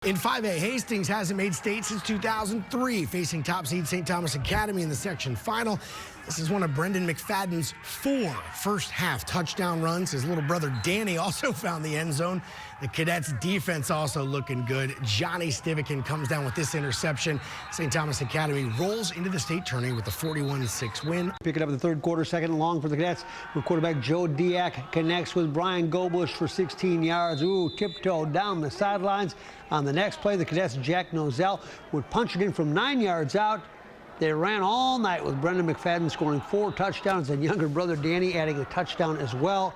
In 5A, Hastings hasn't made state since 2003, facing top seed St. Thomas Academy in the section final. This is one of Brendan McFadden's 4 first-half touchdown runs. His little brother Danny also found the end zone. The Cadets' defense also looking good. Johnny Stivican comes down with this interception. St. Thomas Academy rolls into the state tourney with a 41-6 win. Pick it up in the third quarter, second and long for the Cadets. With quarterback Joe Diak connects with Brian Gobush for 16 yards. Ooh, tiptoe down the sidelines. On the next play, the Cadets' Jack Nozell would punch it in from 9 yards out. They ran all night with Brendan McFadden scoring 4 touchdowns and younger brother Danny adding a touchdown as well.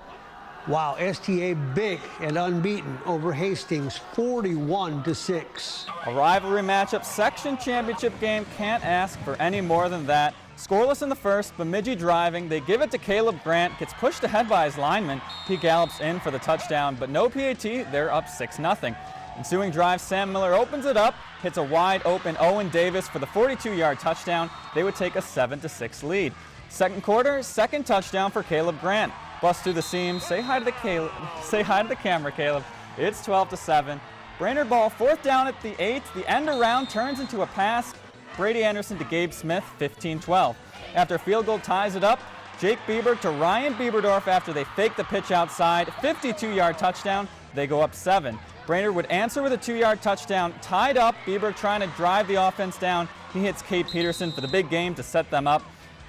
Wow, STA big and unbeaten over Hastings, 41-6. A rivalry matchup, section championship game, can't ask for any more than that. Scoreless in the first, Bemidji driving. They give it to Caleb Grant, gets pushed ahead by his lineman. He gallops in for the touchdown, but no PAT, they're up 6-0. Ensuing drive, Sam Miller opens it up, hits a wide open Owen Davis for the 42-yard touchdown. They would take a 7-6 lead. Second quarter, second touchdown for Caleb Grant. Bust through the seam. Say hi to the camera, Caleb. It's 12-7. Brainerd ball, fourth down at the 8. The end around turns into a pass. Brady Anderson to Gabe Smith, 15-12. After a field goal ties it up, Jake Bieber to Ryan Bieberdorf after they fake the pitch outside. 52-yard touchdown. They go up 7. Brainerd would answer with a 2-yard touchdown. Tied up, Bieber trying to drive the offense down. He hits Kate Peterson for the big game to set them up.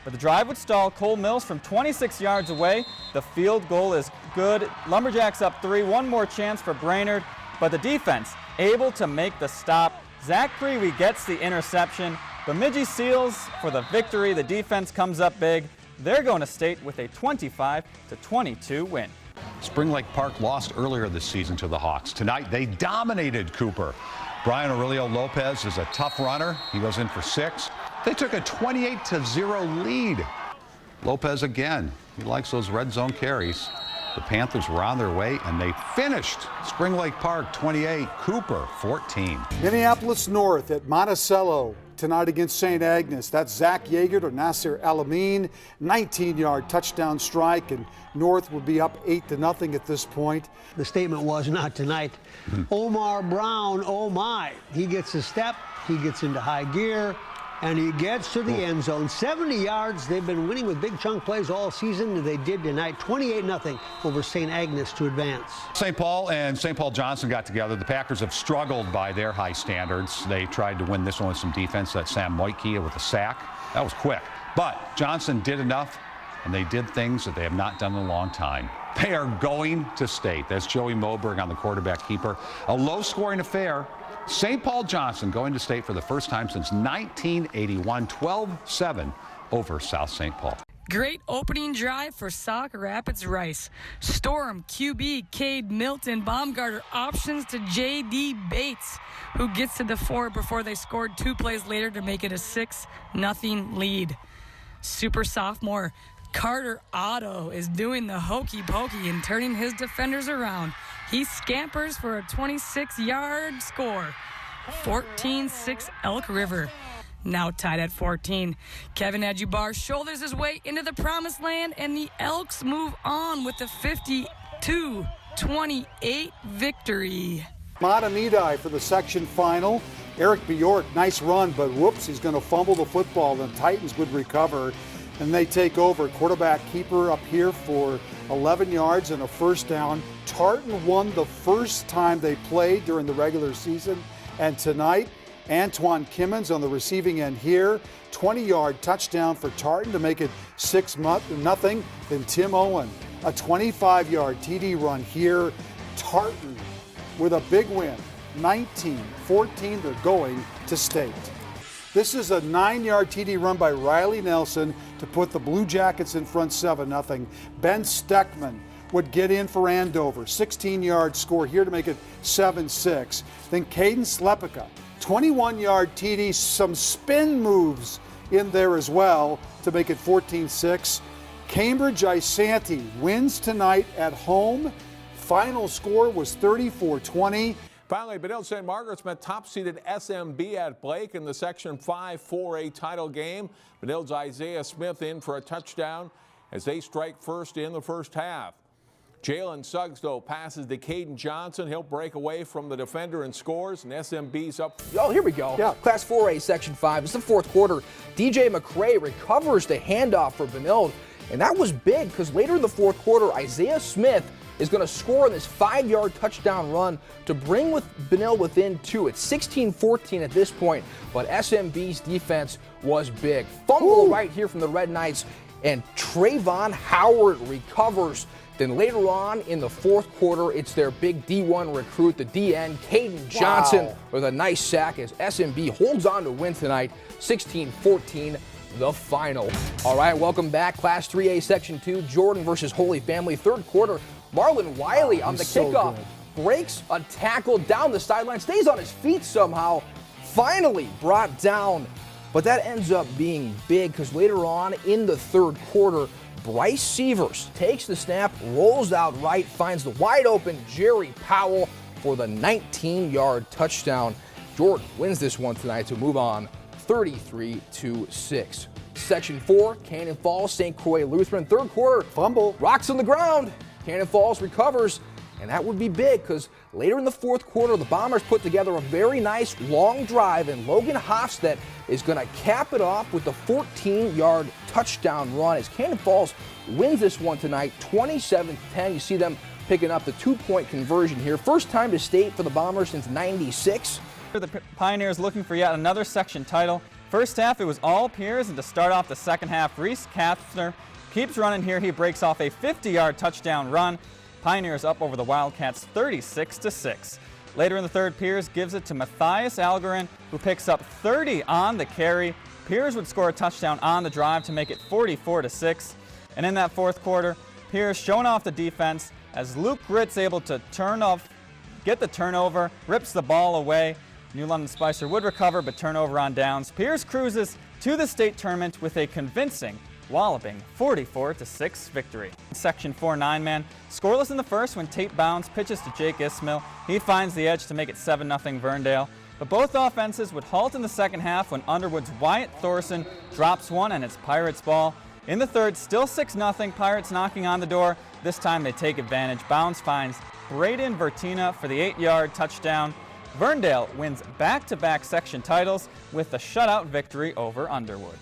But the drive would stall. Cole Mills from 26 yards away. The field goal is good. Lumberjacks up 3. One more chance for Brainerd. But the defense able to make the stop. Zach Creevy gets the interception. Bemidji Seals for the victory. The defense comes up big. They're going to state with a 25-22 win. Spring Lake Park lost earlier this season to the Hawks. Tonight, they dominated Cooper. Brian Aurelio Lopez is a tough runner. He goes in for 6. They took a 28-0 lead. Lopez again. He likes those red zone carries. The Panthers were on their way, and they finished. Spring Lake Park 28, Cooper 14. Minneapolis North at Monticello tonight against St. Agnes. That's Zach Yeager to Nasser Alamin. 19-yard touchdown strike, and North would be up 8-0 at this point. The statement was not tonight. Omar Brown, oh my. He gets a step, he gets into high gear, and he gets to the end zone. 70 yards. They've been winning with big chunk plays all season. They did tonight. 28-0 over St. Agnes to advance. St. Paul and St. Paul Johnson got together. The Packers have struggled by their high standards. They tried to win this one with some defense. That Sam Moitke with a sack. That was quick. But Johnson did enough, and they did things that they have not done in a long time. They are going to state. That's Joey Moberg on the quarterback keeper. A low-scoring affair. St. Paul Johnson going to state for the first time since 1981, 12-7 over South St. Paul. Great opening drive for Sauk Rapids Rice. Storm, QB, Cade Milton, Baumgarter, options to J.D. Bates, who gets to the 4 before they scored 2 plays later to make it a 6-0 lead. Super sophomore Carter Otto is doing the hokey pokey and turning his defenders around. He scampers for a 26-yard score. 14-6 Elk River. Now tied at 14. Kevin Adjubar shoulders his way into the promised land, and the Elks move on with the 52-28 victory. Matamidi for the section final. Eric Bjork, nice run, but whoops, he's going to fumble the football. The Titans would recover, and they take over. Quarterback keeper up here for 11 yards and a first down. Tartan won the first time they played during the regular season, and tonight Antoine Kimmons on the receiving end here. 20-yard touchdown for Tartan to make it 6-0. Then Tim Owen, a 25-yard TD run here. Tartan with a big win, 19-14. They're going to state. This is a 9-yard TD run by Riley Nelson to put the Blue Jackets in front 7-0. Ben Steckman would get in for Andover. 16-yard score here to make it 7-6. Then Caden Slepica, 21-yard TD, some spin moves in there as well to make it 14-6. Cambridge-Isanti wins tonight at home. Final score was 34-20. Finally, Benilde-St. Margaret's met top-seeded SMB at Blake in the Section 5 4A title game. Benilde's Isaiah Smith in for a touchdown as they strike first in the first half. Jalen Suggs, though, passes to Caden Johnson. He'll break away from the defender and scores, and SMB's up. Oh, here we go. Yeah. Class 4A, Section 5. It's the fourth quarter. DJ McCray recovers the handoff for Benilde, and that was big because later in the fourth quarter, Isaiah Smith is going to score on this 5-yard touchdown run to bring Benilde within 2. It's 16-14 at this point, but SMB's defense was big. Fumble right here from the Red Knights, and Trayvon Howard recovers. Then later on in the fourth quarter, it's their big D1 recruit, the DN, Caden Johnson, with a nice sack as SMB holds on to win tonight, 16-14, the final. All right, welcome back. Class 3A, Section 2, Jordan versus Holy Family. Third quarter, Marlon Wiley on the kickoff breaks a tackle down the sideline, stays on his feet somehow, finally brought down. But that ends up being big because later on in the third quarter, Bryce Sievers takes the snap, rolls out right, finds the wide open Jerry Powell for the 19-yard touchdown. Jordan wins this one tonight to move on 33-6. Section 4, Cannon Falls, St. Croix Lutheran. Third quarter, Fumble. rocks on the ground. Cannon Falls recovers, and that would be big because later in the fourth quarter, the Bombers put together a very nice long drive, and Logan Hofstedt is going to cap it off with the 14-yard touchdown run as Cannon Falls wins this one tonight, 27-10. You see them picking up the 2-point conversion here. First time to state for the Bombers since '96. The Pioneers looking for yet another section title. First half, it was all Piers, and to start off the second half, Reese Kastner keeps running here. He breaks off a 50-yard touchdown run. Pioneers up over the Wildcats 36-6. Later in the third, Piers gives it to Matthias Algarin, who picks up 30 on the carry. Piers would score a touchdown on the drive to make it 44-6. And in that fourth quarter, Piers showing off the defense as Luke Gritt's able to get the turnover, rips the ball away. New London Spicer would recover, but turnover on downs. Piers cruises to the state tournament with a convincing walloping 44-6 victory. Section 4 9-man, scoreless in the first when Tate Bounds pitches to Jake Ismail. He finds the edge to make it 7-0 Verndale. But both offenses would halt in the second half when Underwood's Wyatt Thorson drops one and it's Pirates ball. In the third, still 6-0, Pirates knocking on the door. This time they take advantage. Bounds finds Braden Vertina for the 8-yard touchdown. Verndale wins back-to-back section titles with a shutout victory over Underwood.